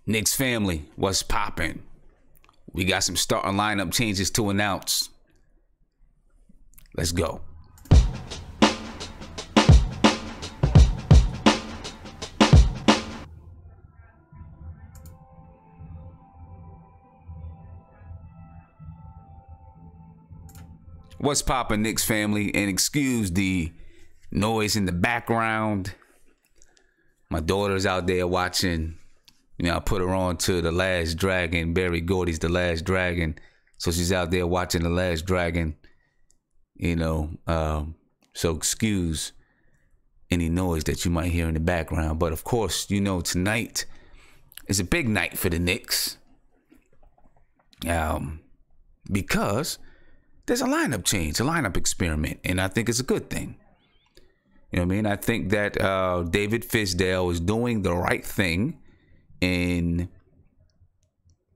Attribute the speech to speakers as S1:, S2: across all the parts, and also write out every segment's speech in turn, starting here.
S1: Knicks family, what's poppin'? We got some starting lineup changes to announce. Let's go. What's poppin', Knicks family? And excuse the noise in the background. My daughter's out there watching. You know, I put her on to The Last Dragon. Barry Gordy's The Last Dragon. So she's out there watching The Last Dragon. You know, so excuse any noise that you might hear in the background. But of course, you know, tonight is a big night for the Knicks. Because there's a lineup change, a lineup experiment. And I think it's a good thing. You know what I mean? I think that David Fizdale is doing the right thing in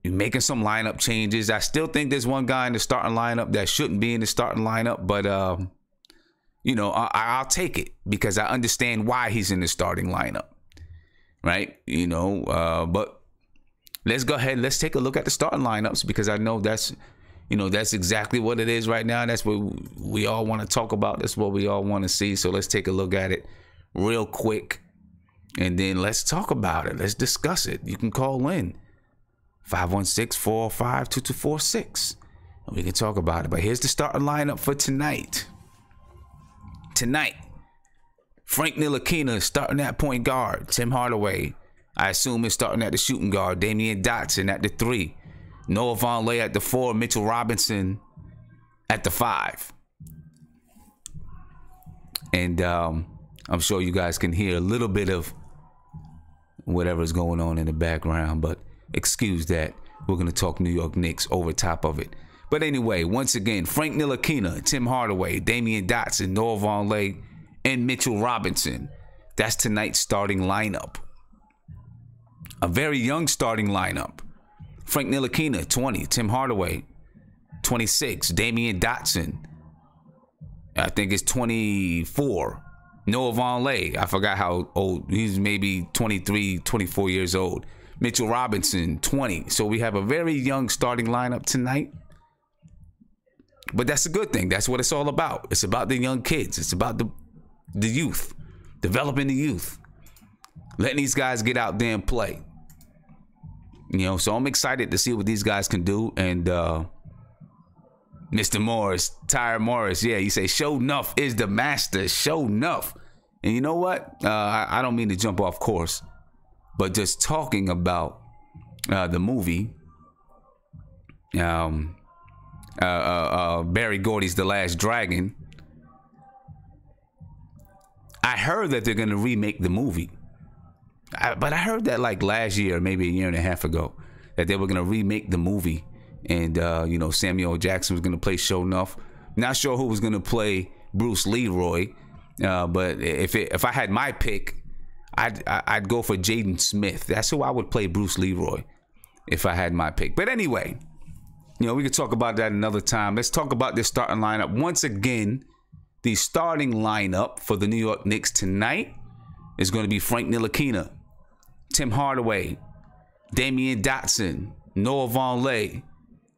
S1: making some lineup changes. I still think there's one guy in the starting lineup that shouldn't be in the starting lineup, but you know, I'll take it because I understand why he's in the starting lineup, right? You know, but let's go ahead. Let's take a look at the starting lineups because I know that's, you know, that's exactly what it is right now. That's what we all want to talk about. That's what we all want to see. So let's take a look at it real quick. And then let's talk about it. Let's discuss it. You can call in 516-405-2246. And we can talk about it. But here's the starting lineup for tonight. Tonight, Frank Ntilikina is starting at point guard. Tim Hardaway, I assume, is starting at the shooting guard. Damian Dotson at the 3. Noah Vonleh at the 4. Mitchell Robinson at the 5. And I'm sure you guys can hear a little bit of whatever's going on in the background, but excuse that. We're going to talk New York Knicks over top of it. But anyway, once again, Frank Ntilikina, Tim Hardaway, Damian Dotson, Noah Vonleh, and Mitchell Robinson. That's tonight's starting lineup. A very young starting lineup. Frank Ntilikina, 20. Tim Hardaway, 26. Damian Dotson, I think it's 24. Noah Vonleh, I forgot how old. He's maybe 23, 24 years old. Mitchell Robinson, 20. So we have a very young starting lineup tonight. But that's a good thing. That's what it's all about. It's about the young kids. It's about the youth. Developing the youth. Letting these guys get out there and play. You know, so I'm excited to see what these guys can do. And Mr. Morris, Tyre Morris, yeah, you say show enough is the master. Show enough. And you know what? I don't mean to jump off course, but just talking about the movie, Barry Gordy's The Last Dragon. I heard that they're going to remake the movie. But I heard that like last year, maybe a year and a half ago, that they were going to remake the movie. And, you know, Samuel L. Jackson was going to play Show Enough. Not sure who was going to play Bruce Leroy. But if I had my pick, I'd go for Jaden Smith. That's who I would play Bruce Leroy if I had my pick. But anyway, you know, we could talk about that another time. Let's talk about this starting lineup. Once again, the starting lineup for the New York Knicks tonight is going to be Frank Ntilikina, Tim Hardaway, Damian Dotson, Noah Vonleh,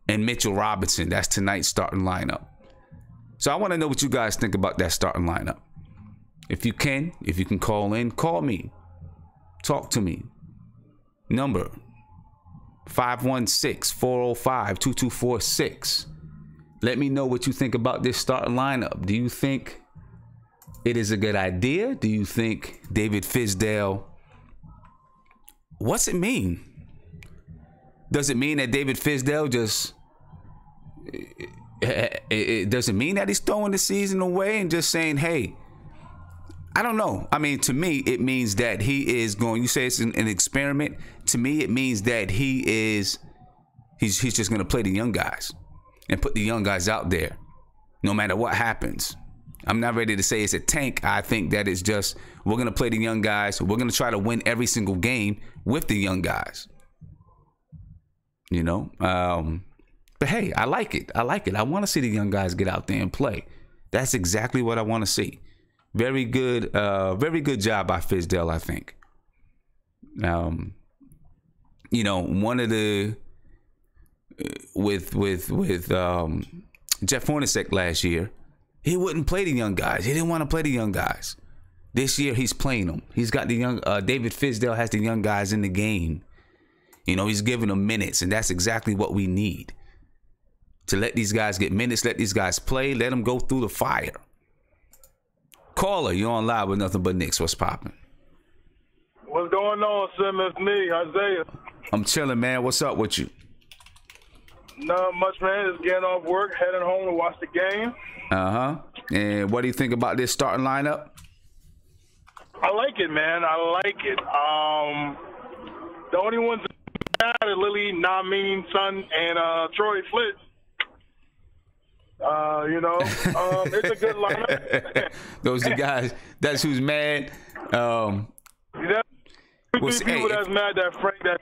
S1: and Mitchell Robinson. That's tonight's starting lineup. So I want to know what you guys think about that starting lineup. If you can call in, call me. Talk to me. Number 516-405-2246. Let me know what you think about this starting lineup. Do you think it is a good idea? Do you think David Fizdale, what's it mean? Does it mean that David Fizdale just, it doesn't mean that he's throwing the season away and just saying, hey, I don't know. I mean, to me, it means that he is going, you say it's an experiment. To me, it means that he's just going to play the young guys and put the young guys out there no matter what happens. I'm not ready to say it's a tank. I think that it's just, we're going to play the young guys. We're going to try to win every single game with the young guys. You know? But hey, I like it. I like it. I want to see the young guys get out there and play. That's exactly what I want to see. Very good job by Fizdale, I think. one of the with Jeff Hornacek last year, he wouldn't play the young guys. He didn't want to play the young guys. This year he's playing them. He's got the young David Fizdale has the young guys in the game. He's giving them minutes, and that's exactly what we need. To let these guys get minutes, let these guys play, let them go through the fire. Caller, you're on live with Nothing But Knicks. What's popping?
S2: What's going on, Sim? It's me, Isaiah.
S1: I'm chilling, man. What's up with you?
S2: Not much, man. Just getting off work, heading home to watch the game.
S1: And what do you think about this starting lineup?
S2: I like it, man. I like it. The only ones that are Lily, Namin, Son, and Troy Flitt. It's a good lineup.
S1: Those are the guys. That's who's mad.
S2: People that's mad that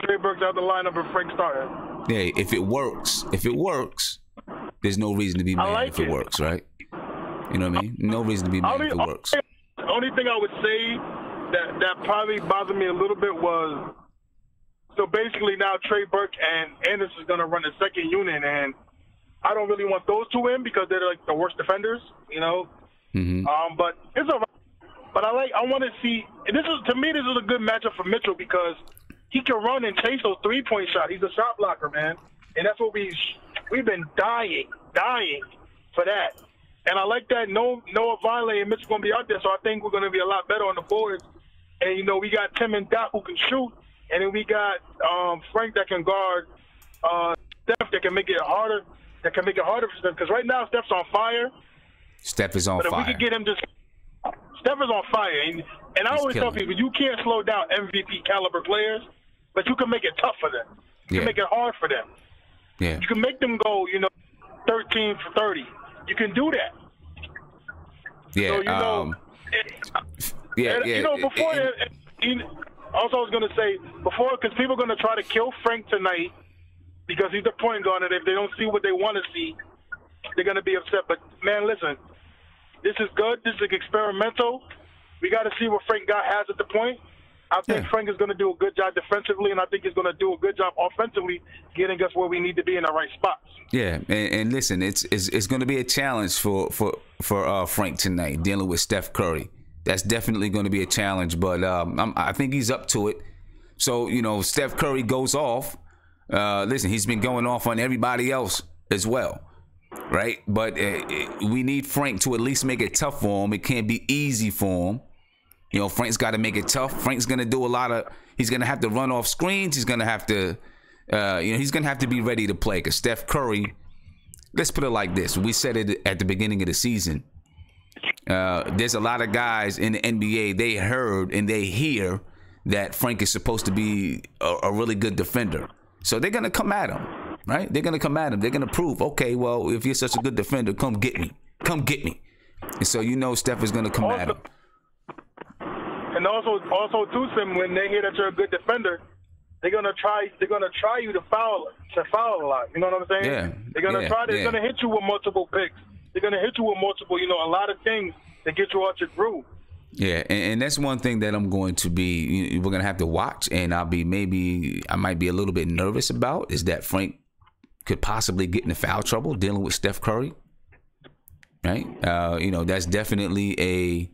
S2: Trey Burke's out the lineup and Frank started.
S1: Hey, if it works, there's no reason to be mad if it works, right? You know what I mean? No reason to be mad if it works.
S2: The only thing I would say that probably bothered me a little bit was, so basically now Trey Burke and Anderson's going to run the second unit, and I don't really want those two in because they're like the worst defenders,
S1: Mm-hmm.
S2: But it's all right. But I want to see, and this is a good matchup for Mitchell because he can run and chase those 3-point shots. He's a shot blocker, man, and that's what we've been dying for that. And I like that Noah Vonleh and Mitchell going to be out there, so I think we're going to be a lot better on the boards. And we got Tim and Doc who can shoot, and then we got Frank that can guard Steph that can make it harder. That can make it harder for Steph because right now Steph's on fire.
S1: Steph is on fire.
S2: But if we could get him Steph is on fire, and I always tell people you can't slow down MVP caliber players, but you can make it tough for them. You can make it hard for them.
S1: Yeah. You
S2: can make them go, 13 for 30. You can do that.
S1: Yeah.
S2: So, before. Also, I was going to say before, because people are going to try to kill Frank tonight because he's the point guard, and if they don't see what they want to see, they're going to be upset. But man, listen. This is good. This is experimental. We got to see what Frank has at the point. I think Frank is going to do a good job defensively, and I think he's going to do a good job offensively, getting us where we need to be in the right spots.
S1: Yeah, and listen, it's going to be a challenge for Frank tonight, dealing with Steph Curry. That's definitely going to be a challenge, but I think he's up to it. So, Steph Curry goes off. Listen, he's been going off on everybody else as well. Right, but we need Frank to at least make it tough for him. It can't be easy for him. Frank's got to make it tough. Frank's gonna do he's gonna have to run off screens. He's gonna have to, he's gonna have to be ready to play. Because Steph Curry, let's put it like this: we said it at the beginning of the season. There's a lot of guys in the NBA. They heard and they hear that Frank is supposed to be a really good defender, so they're gonna come at him. Right? They're going to come at him. They're going to prove, okay, well, if you're such a good defender, come get me. Come get me. And so Steph is going to come at him.
S2: And also too, Sim, when they hear that you're a good defender, they're going to try you to foul a lot. You know what I'm saying?
S1: Yeah.
S2: They're going to they're going to hit you with multiple picks. They're going to hit you with multiple, a lot of things that get you out your groove.
S1: Yeah, and that's one thing that I'm going to be, we're going to have to watch, and I might be a little bit nervous about, is that Frank could possibly get into foul trouble dealing with Steph Curry, right? That's definitely a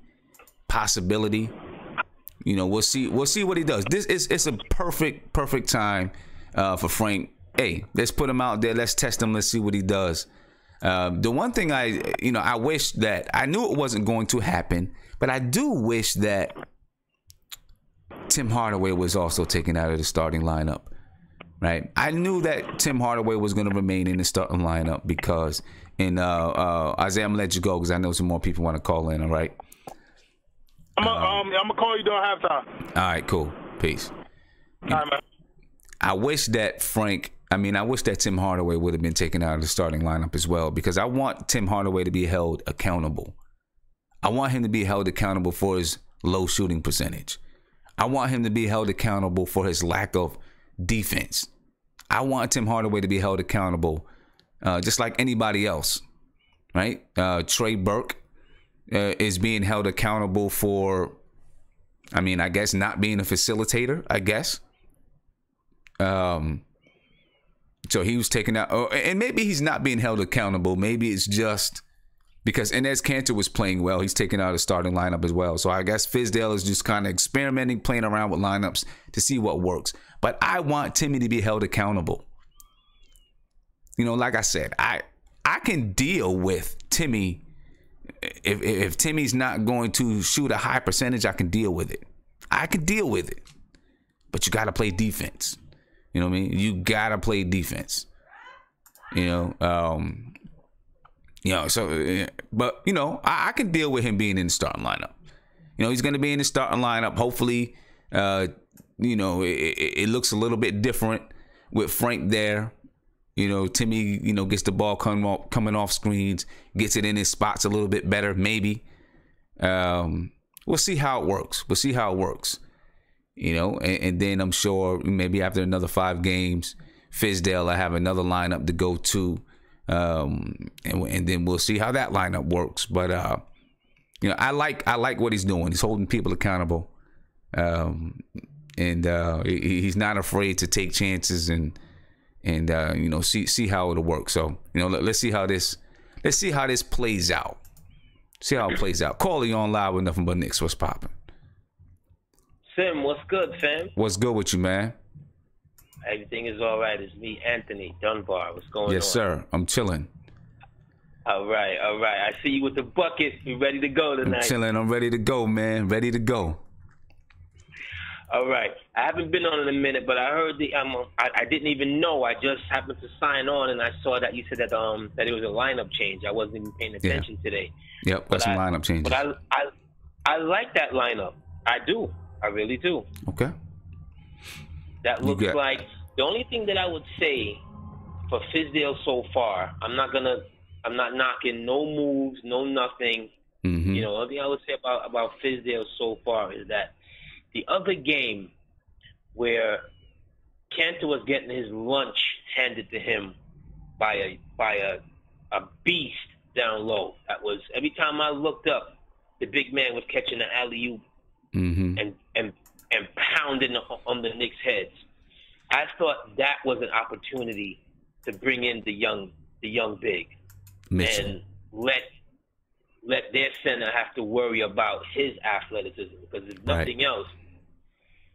S1: possibility. We'll see what he does. It's a perfect time for Frank. Hey, let's put him out there. Let's test him. Let's see what he does. The one thing I wish that I knew it wasn't going to happen, but I do wish that Tim Hardaway was also taken out of the starting lineup. Right, I knew that Tim Hardaway was going to remain in the starting lineup because, Isaiah, I'm gonna let you go because I know some more people want to call in. All right,
S2: I'm gonna call you during halftime.
S1: All right, cool, peace.
S2: All right, man.
S1: I wish that Tim Hardaway would have been taken out of the starting lineup as well because I want Tim Hardaway to be held accountable. I want him to be held accountable for his low shooting percentage. I want him to be held accountable for his lack of defense. I want Tim Hardaway to be held accountable just like anybody else, right? Trey Burke is being held accountable for, I guess, not being a facilitator, I guess. So he was taken out. Oh, and maybe he's not being held accountable. Maybe it's just because Enes Kanter was playing well. He's taken out a starting lineup as well. So I guess Fizdale is just kind of experimenting, playing around with lineups to see what works. But I want Timmy to be held accountable. You know, like I said, I can deal with Timmy. If Timmy's not going to shoot a high percentage, I can deal with it. I can deal with it. But you got to play defense. You know what I mean? You got to play defense. So, but, I can deal with him being in the starting lineup. He's going to be in the starting lineup. Hopefully, it looks a little bit different with Frank there. Timmy, gets the ball coming off screens, gets it in his spots a little bit better, maybe. We'll see how it works. And then I'm sure maybe after another 5 games, Fizdale will have another lineup to go to. And then we'll see how that lineup works. But, I like what he's doing. He's holding people accountable. And he's not afraid to take chances and see how it'll work. So, let's see how this plays out. See how it plays out. Call you on live with Nothing But Knicks. What's popping?
S3: Sim, what's good, fam?
S1: What's good with you, man?
S3: Everything is all right. It's me, Anthony Dunbar. What's going on?
S1: Yes, sir. I'm chilling.
S3: All right. I see you with the bucket. You ready to go tonight?
S1: I'm chilling. I'm ready to go, man. Ready to go.
S3: All right. I haven't been on in a minute, but I heard I didn't even know. I just happened to sign on, and I saw that you said that that it was a lineup change. I wasn't even paying attention today.
S1: Yep, got some lineup changes.
S3: But I like that lineup. I do. I really do.
S1: Okay.
S3: That looks like the only thing that I would say for Fizdale so far. I'm not knocking no moves, no nothing.
S1: Mm-hmm.
S3: The only thing I would say about Fizdale so far is that the other game where Kanter was getting his lunch handed to him by a beast down low. That was every time I looked up, the big man was catching the alley-oop and pounding on the Knicks' heads. I thought that was an opportunity to bring in the young big
S1: Mitchell.
S3: And let their center have to worry about his athleticism, because if nothing else,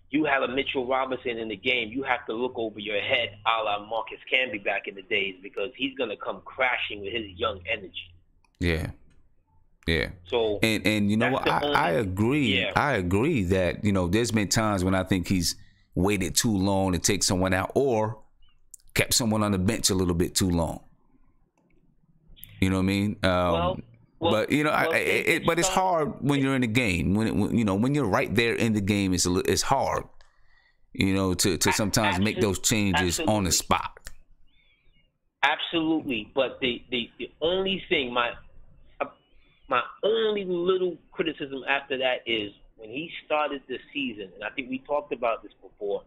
S3: you have a Mitchell Robinson in the game, you have to look over your head a la Marcus Camby back in the days, because he's going to come crashing with his young energy.
S1: Yeah. So and you know what? I agree.
S3: Yeah.
S1: I agree that, there's been times when I think he's waited too long to take someone out or kept someone on the bench a little bit too long. You know what I mean? But but it's hard when you're in the game. When you're right there in the game, it's hard. To sometimes make those changes on the spot.
S3: Absolutely, but the only thing, my only little criticism after that is when he started the season, and I think we talked about this before,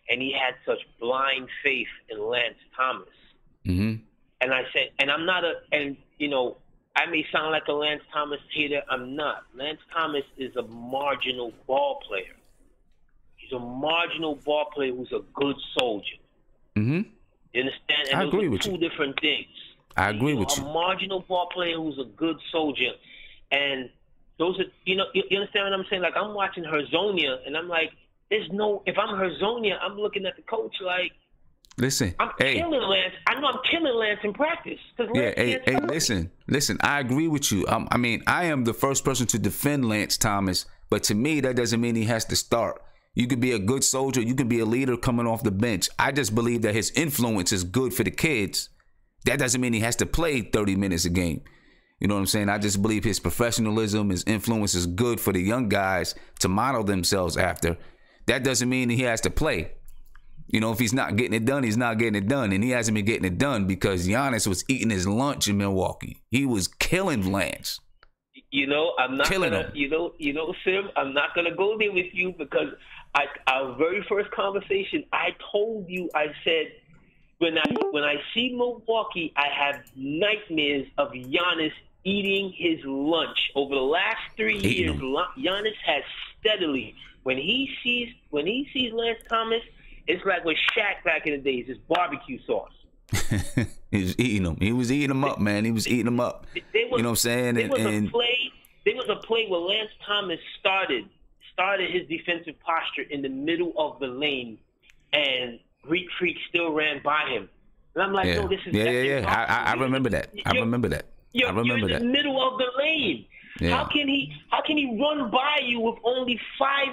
S3: and he had such blind faith in Lance Thomas.
S1: Mm-hmm.
S3: And I said, and I'm not I may sound like a Lance Thomas hater. I'm not. Lance Thomas is a marginal ball player. He's a marginal ball player who's a good soldier.
S1: Mm-hmm.
S3: You understand? And
S1: I agree with you.
S3: Two different things.
S1: I agree with you.
S3: A marginal ball player who's a good soldier. And those are, you understand what I'm saying? Like, I'm watching Herzonia, and I'm like, if I'm Herzonia, I'm looking at the coach like,
S1: listen,
S3: I'm killing Lance. I know I'm killing Lance in practice.
S1: Listen, I agree with you. I am the first person to defend Lance Thomas, but to me, that doesn't mean he has to start. You could be a good soldier. You could be a leader coming off the bench. I just believe that his influence is good for the kids. That doesn't mean he has to play 30 minutes a game. You know what I'm saying? I just believe his professionalism, his influence is good for the young guys to model themselves after. That doesn't mean he has to play. If he's not getting it done, he's not getting it done. And he hasn't been getting it done because Giannis was eating his lunch in Milwaukee. He was killing Lance.
S3: I'm not gonna, Sim, I'm not gonna go there with you, because our very first conversation, I told you, I said, when I see Milwaukee, I have nightmares of Giannis eating his lunch. Over the last 3 years, Giannis has steadily, when he sees Lance Thomas, It's like with Shaq back in the days. It's barbecue sauce.
S1: He was eating them. He was eating them up, man. He was eating them up. You know what I'm saying?
S3: There was a play where Lance Thomas started his defensive posture in the middle of the lane, and Greek Freak still ran by him. And I'm like, no, this is
S1: I remember that. I remember that.
S3: You're in the middle of the lane. Yeah. How can he run by you with only 5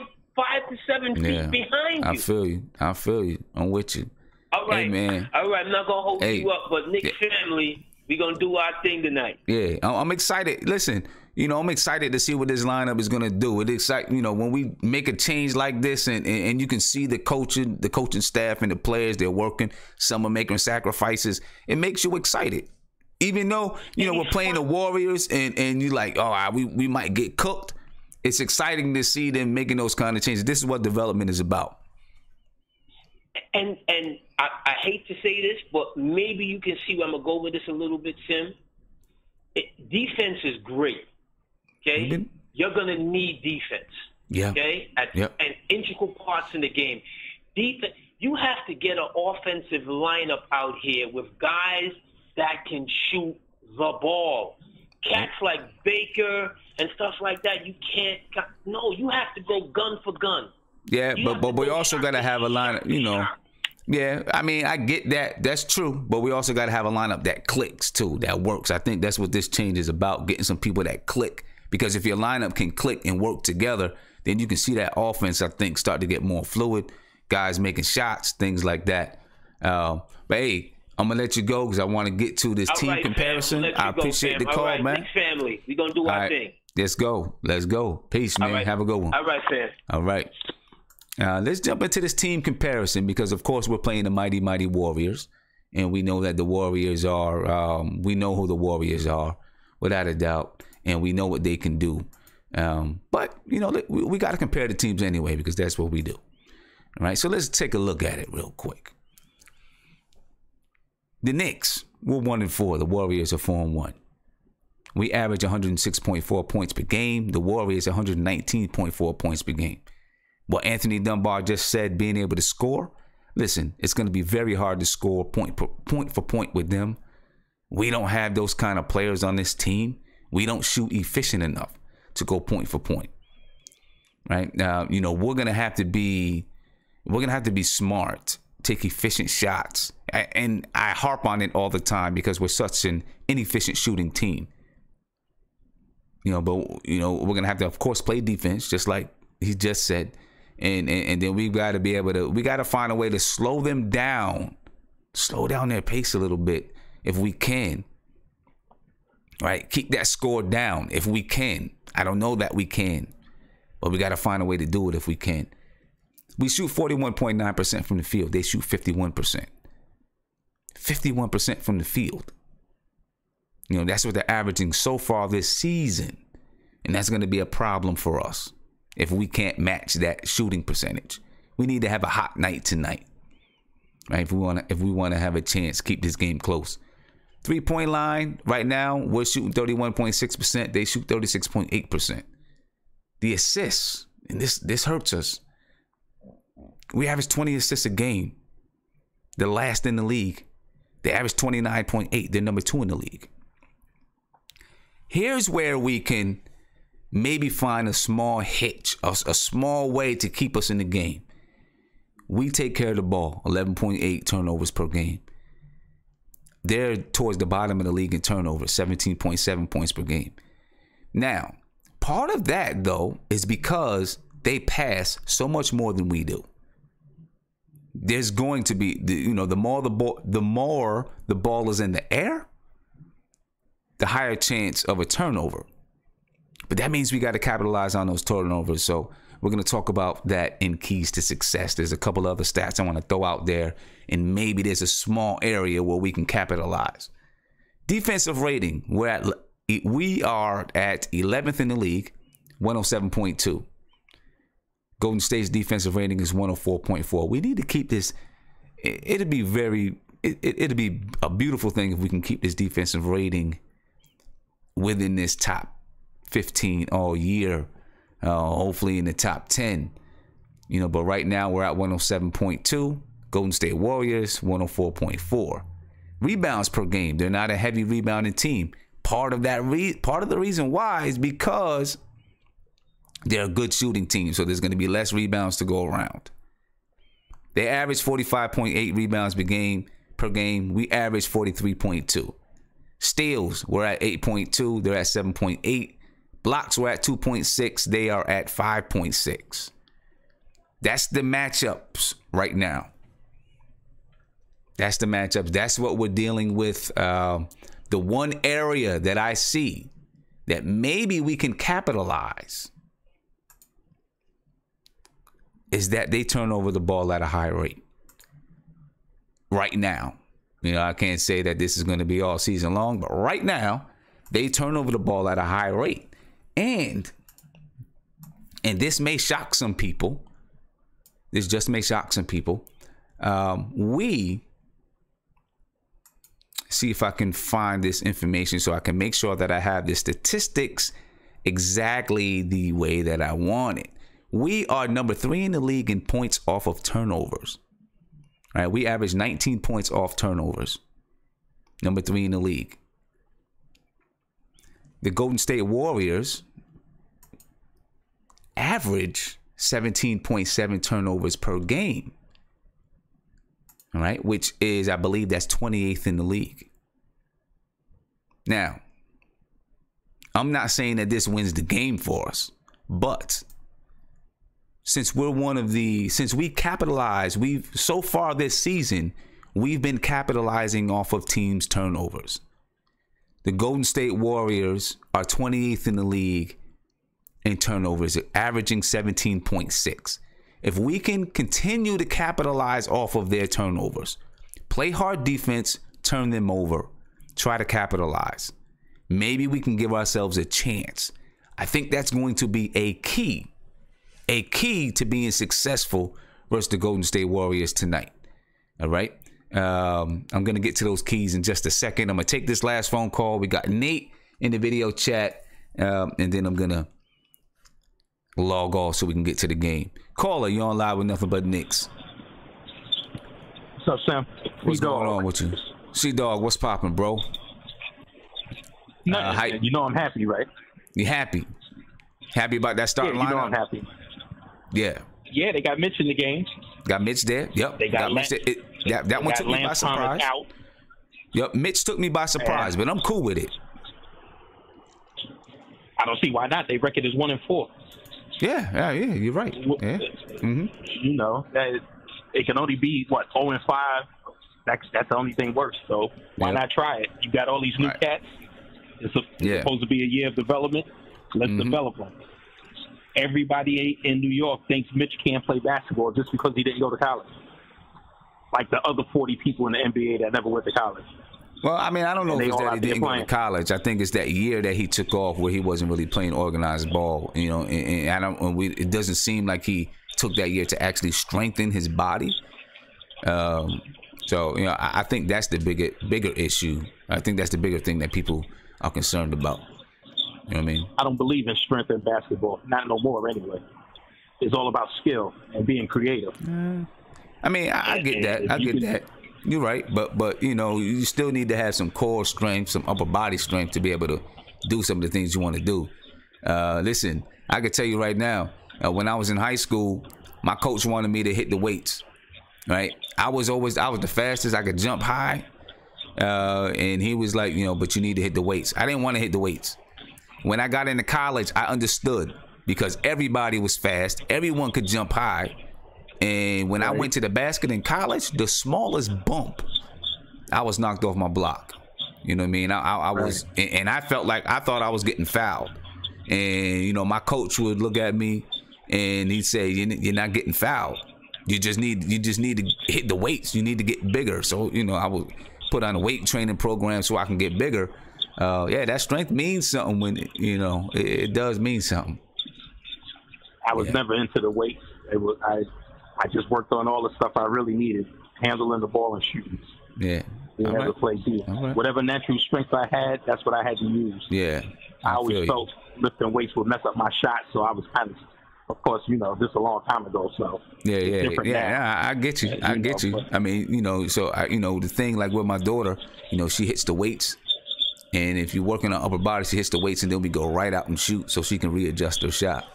S3: to 7 feet behind you?
S1: I feel you. I'm with you.
S3: All right,
S1: hey, man.
S3: All right, I'm not gonna hold you up, but Knicks family, we gonna do our thing tonight.
S1: Yeah, I'm excited. Listen, I'm excited to see what this lineup is gonna do. It excites, when we make a change like this, and you can see the coaching staff and the players, they're working. Some are making sacrifices. It makes you excited, even though we're playing the Warriors, and you're like, we might get cooked. It's exciting to see them making those kind of changes. This is what development is about.
S3: And I hate to say this, but maybe you can see where I'm going to go with this a little bit, Sim. Defense is great, okay? Mm-hmm. You're going to need defense, okay? And integral parts in the game. Defense, you have to get an offensive lineup out here with guys that can shoot the ball. Cats like Baker and stuff like that, you can't – no, you have to go gun for gun.
S1: Yeah, but we also got to have a lineup, Yeah, I mean, I get that. That's true. But we also got to have a lineup that clicks, too, that works. I think that's what this change is about, getting some people that click. Because if your lineup can click and work together, then you can see that offense, I think, start to get more fluid. Guys making shots, things like that. But, hey, I'm going to let you go because I want to get to this team comparison. I appreciate the call, man.
S3: Knicks family, we're going to do our thing.
S1: Let's go. Peace, man. Have a good one.
S3: All right, fam.
S1: All right. Let's jump into this team comparison because, of course, we're playing the mighty, mighty Warriors. And we know that the Warriors are, we know who the Warriors are, without a doubt. And we know what they can do. But, we got to compare the teams anyway because that's what we do. All right, so let's take a look at it real quick. The Knicks, we're 1-4. The Warriors are 4-1. We average 106.4 points per game. The Warriors 119.4 points per game. What Anthony Dunbar just said, being able to score, listen, it's going to be very hard to score point for point with them. We don't have those kind of players on this team. We don't shoot efficient enough to go point for point. Right now, we're going to have to be smart, take efficient shots. And I harp on it all the time because we're such an inefficient shooting team. But we're going to have to, of course, play defense, just like he just said. And then we got to find a way to slow them down, slow down their pace a little bit if we can. Right? Keep that score down if we can. I don't know that we can, but we got to find a way to do it if we can. We shoot 41.9% from the field. They shoot 51%. 51% from the field. That's what they're averaging so far this season. And that's going to be a problem for us if we can't match that shooting percentage. We need to have a hot night tonight. Right? If we want to have a chance, keep this game close. 3-point line, right now, we're shooting 31.6%. They shoot 36.8%. The assists, and this hurts us. We average 20 assists a game. The last in the league. They average 29.8. They're number 2 in the league. Here's where we can maybe find a small hitch, a small way to keep us in the game. We take care of the ball, 11.8 turnovers per game. They're towards the bottom of the league in turnovers, 17.7 points per game. Now, part of that, though, is because they pass so much more than we do. There's going to be, the more the ball is in the air, the higher chance of a turnover. But that means we got to capitalize on those turnovers. So we're going to talk about that in keys to success. There's a couple other stats I want to throw out there, and maybe there's a small area where we can capitalize. Defensive rating, we are at 11th in the league, 107.2. Golden State's defensive rating is 104.4. We need to keep this. It'd be a beautiful thing if we can keep this defensive rating within this top 15 all year, hopefully in the top 10. But right now we're at 107.2. Golden State Warriors 104.4. Rebounds per game. They're not a heavy rebounding team. Part of the reason why is because they're a good shooting team, so there's going to be less rebounds to go around. They average 45.8 rebounds per game. We average 43.2. Steals, we're at 8.2. They're at 7.8. Blocks, we're at 2.6. They are at 5.6. That's the matchups right now. That's the matchups. That's what we're dealing with. The one area that I see that maybe we can capitalize is that they turn over the ball at a high rate. Right now. I can't say that this is going to be all season long, but right now, they turn over the ball at a high rate. And this may shock some people. This just may shock some people. See if I can find this information so I can make sure that I have the statistics exactly the way that I want it. We are number 3 in the league in points off of turnovers. All right, we average 19 points off turnovers. Number 3 in the league. The Golden State Warriors average 17.7 turnovers per game. All right, which is, I believe that's 28th in the league. Now, I'm not saying that this wins the game for us, but since we capitalize, so far this season, we've been capitalizing off of teams' turnovers. The Golden State Warriors are 28th in the league in turnovers, averaging 17.6. If we can continue to capitalize off of their turnovers, play hard defense, turn them over, try to capitalize, maybe we can give ourselves a chance. I think that's going to be a key to being successful versus the Golden State Warriors tonight. All right. I'm going to get to those keys in just a second. I'm going to take this last phone call. We got Nate in the video chat, and then I'm going to log off so we can get to the game. Caller, you on live with Nothing But Knicks.
S4: What's up, Sam?
S1: What's going on with you? C-Dog, what's popping, bro?
S4: Nothing. You know I'm happy, right?
S1: You happy? Happy about that starting lineup?
S4: You know I'm happy.
S1: Yeah.
S4: Yeah, they got Mitch in the game.
S1: Got Mitch there? Yep.
S4: They got
S1: Mitch there. That one took me by surprise.
S4: Out.
S1: Yep, Mitch took me by surprise, but I'm cool with it.
S4: I don't see why not. Their record is 1-4.
S1: Yeah, you're right. Yeah. Mm-hmm.
S4: That it can only be 0-5. That's the only thing worse. So why not try it? You got all these new cats. It's supposed to be a year of development. Let's develop them. Everybody in New York thinks Mitch can't play basketball just because he didn't go to college. Like the other 40 people in the NBA that never went to college.
S1: Well, I mean, I don't know if it's that he didn't go to college. I think it's that year that he took off where he wasn't really playing organized ball. And it doesn't seem like he took that year to actually strengthen his body. So I think that's the bigger issue. I think that's the bigger thing that people are concerned about. You know what I mean?
S4: I don't believe in strength in basketball. Not no more anyway. It's all about skill and being creative.
S1: I mean, I get that. I get that. You're right, but you still need to have some core strength, some upper body strength to be able to do some of the things you want to do. Listen, I can tell you right now, when I was in high school, my coach wanted me to hit the weights. Right, I was the fastest. I could jump high, and he was like, but you need to hit the weights. I didn't want to hit the weights. When I got into college, I understood because everybody was fast, everyone could jump high. And when I went to the basket in college, the smallest bump, I was knocked off my block. You know what I mean? I was, and I felt like I thought I was getting fouled. And my coach would look at me, and he'd say, "You're not getting fouled. You just need to hit the weights. You need to get bigger." So I would put on a weight training program so I can get bigger. That strength means something when it does mean something.
S4: I was never into the weights. I just worked on all the stuff I really needed, handling the ball and shooting.
S1: Yeah.
S4: Never played defense. Right. Whatever natural strength I had, that's what I had to use.
S1: Yeah.
S4: I always felt lifting weights would mess up my shot, so I was kind of of course, this is a long time ago, so
S1: yeah. I get you. I get you. I mean, so the thing like with my daughter, she hits the weights, and if you're working on upper body, she hits the weights, and then we go right out and shoot, so she can readjust her shot.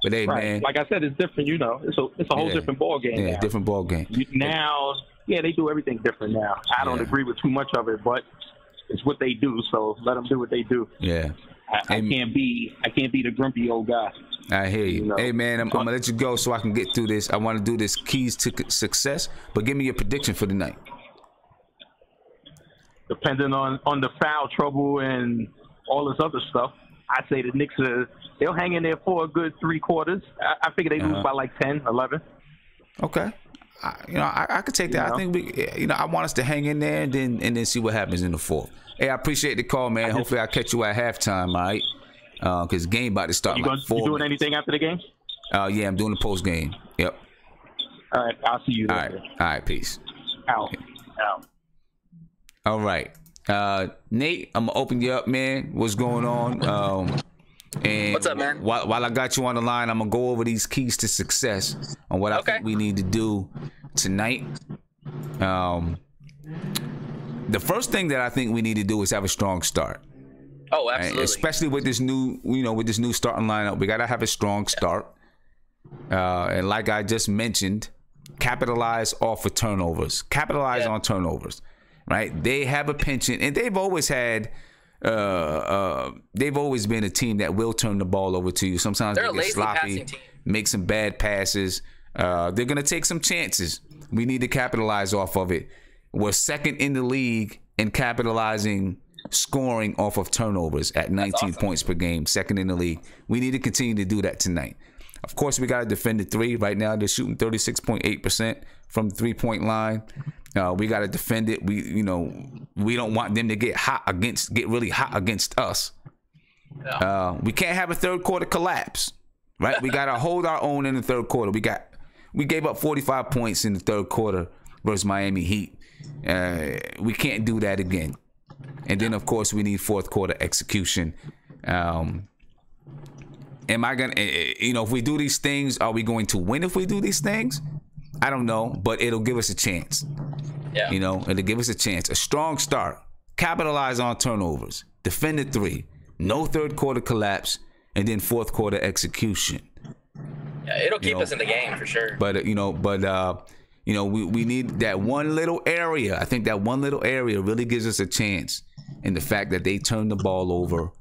S1: But hey, man,
S4: like I said, it's different. It's a whole different ball game.
S1: Yeah,
S4: now.
S1: Different ball game.
S4: Now, they do everything different now. I don't agree with too much of it, but it's what they do. So let them do what they do.
S1: Yeah.
S4: I can't be the grumpy old guy.
S1: I hear you. Hey, man, I'm gonna let you go so I can get through this. I want to do this keys to success, but give me your prediction for the night.
S4: Depending on the foul trouble and all this other stuff, I say the Knicks they'll hang in there for a good 3 quarters. I figure they lose by like 10, 11.
S1: Okay. I could take that. I think I want us to hang in there and then see what happens in the fourth. Hey, I appreciate the call, man. Hopefully I'll catch you at halftime, all right? Because the game about to start.
S4: You doing anything after the game?
S1: Yeah, I'm doing the post game. Yep.
S4: All right, I'll see you
S1: there. All right, peace.
S4: Out.
S1: All right. Nate, I'm gonna open you up, man. What's going on? And
S5: what's up, man?
S1: While I got you on the line, I'm gonna go over these keys to success on what I think we need to do tonight. The first thing that I think we need to do is have a strong start.
S5: Oh, absolutely.
S1: Especially with this new, with this new starting lineup, we gotta have a strong start. And like I just mentioned, capitalize off of turnovers. Capitalize on turnovers. Right? They have a penchant, and they've always had. They've always been a team that will turn the ball over to you. Sometimes they get sloppy, make some bad passes. They're gonna take some chances. We need to capitalize off of it. We're second in the league in capitalizing scoring off of turnovers at 19 points per game. Second in the league. We need to continue to do that tonight. Of course, we got to defend the three. Right now, they're shooting 36.8% from the 3-point line. We got to defend it. We don't want them to get really hot against us. We can't have a third quarter collapse, right? We got to hold our own in the third quarter. We gave up 45 points in the third quarter versus Miami Heat. We can't do that again. And then, of course, we need fourth quarter execution. Am I gonna, if we do these things, are we going to win if we do these things? I don't know, but it'll give us a chance. Yeah. It'll give us a chance. A strong start. Capitalize on turnovers. Defend the three. No third quarter collapse, and then fourth quarter execution.
S5: Yeah, it'll keep us in the game for sure.
S1: But we need that one little area. I think that one little area really gives us a chance in the fact that they turn the ball over,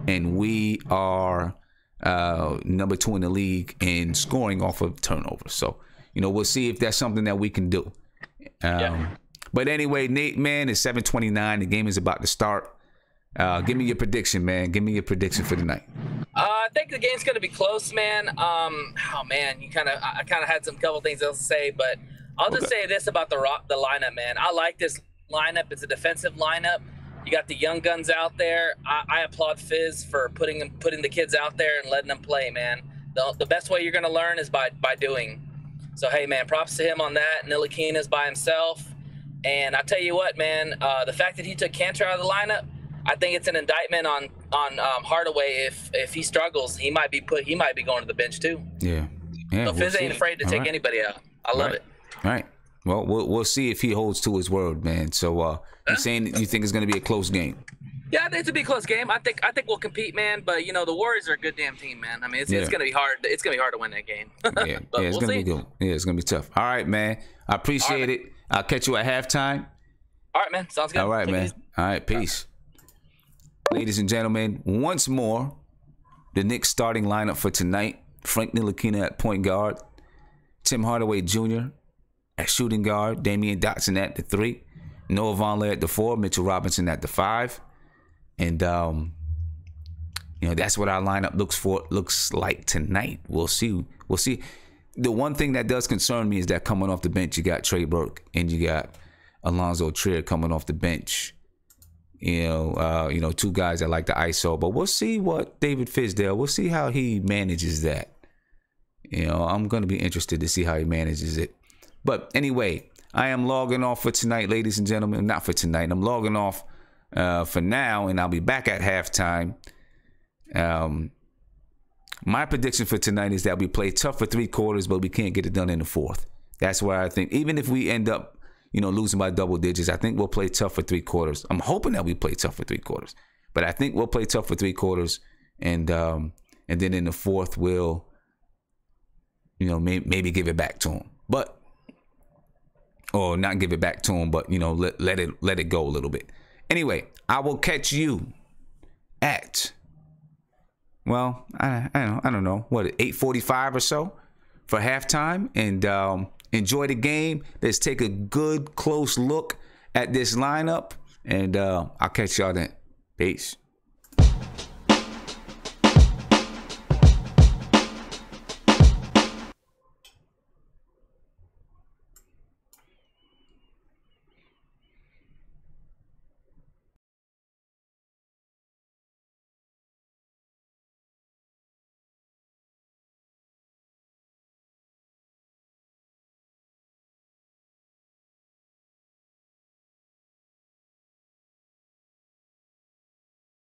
S1: and we are number 2 in the league in scoring off of turnovers. So, we'll see if that's something that we can do. But anyway, Nate, man, it's 7:29. The game is about to start. Give me your prediction, man. Give me your prediction for the night.
S5: I think the game's going to be close, man. I kind of had some couple things else to say, but I'll just say this about the lineup, man. I like this lineup. It's a defensive lineup. You got the young guns out there. I applaud Fizz for putting the kids out there and letting them play, man. The best way you're going to learn is by doing. So, hey, man, props to him on that. Ntilikina's by himself. And I tell you what, man, the fact that he took Kanter out of the lineup, I think it's an indictment on Hardaway. If he struggles, he might be going to the bench too.
S1: Yeah.
S5: So Fizz ain't afraid to take anybody out. I love it.
S1: All right. Well, we'll see if he holds to his word, man. So you're saying you think it's going to be a close game?
S5: Yeah, I think it's a close game. I think we'll compete, man. But the Warriors are a good damn team, man. I mean, it's going to be hard. It's going to be hard to win that game.
S1: It's going to be good. Yeah, it's going to be tough. All right, man. I appreciate it. I'll catch you at halftime.
S5: All right, man. Sounds good.
S1: All right, man. All right, peace. Ladies and gentlemen, once more, the Knicks starting lineup for tonight: Frank Ntilikina at point guard, Tim Hardaway Jr. at shooting guard, Damian Dotson at the 3, Noah Vonleh at the 4, Mitchell Robinson at the 5. And, that's what our lineup looks like tonight. We'll see. The one thing that does concern me is that coming off the bench, you got Trey Burke and you got Alonzo Trier coming off the bench. 2 guys that like the ISO. But we'll see what David Fizdale, we'll see how he manages that. I'm going to be interested to see how he manages it. But anyway, I am logging off for tonight, ladies and gentlemen. Not for tonight. I'm logging off for now, and I'll be back at halftime. My prediction for tonight is that we play tough for 3 quarters, but we can't get it done in the 4th. That's where I think, even if we end up, losing by double digits, I think we'll play tough for 3 quarters. I'm hoping that we play tough for 3 quarters, but I think we'll play tough for 3 quarters, and then in the 4th we'll, maybe give it back to them, or not give it back to them, but let it go a little bit. Anyway, I will catch you at, well, I don't know, what, 8:45 or so for halftime, and enjoy the game. Let's take a good close look at this lineup, and I'll catch y'all then. Peace.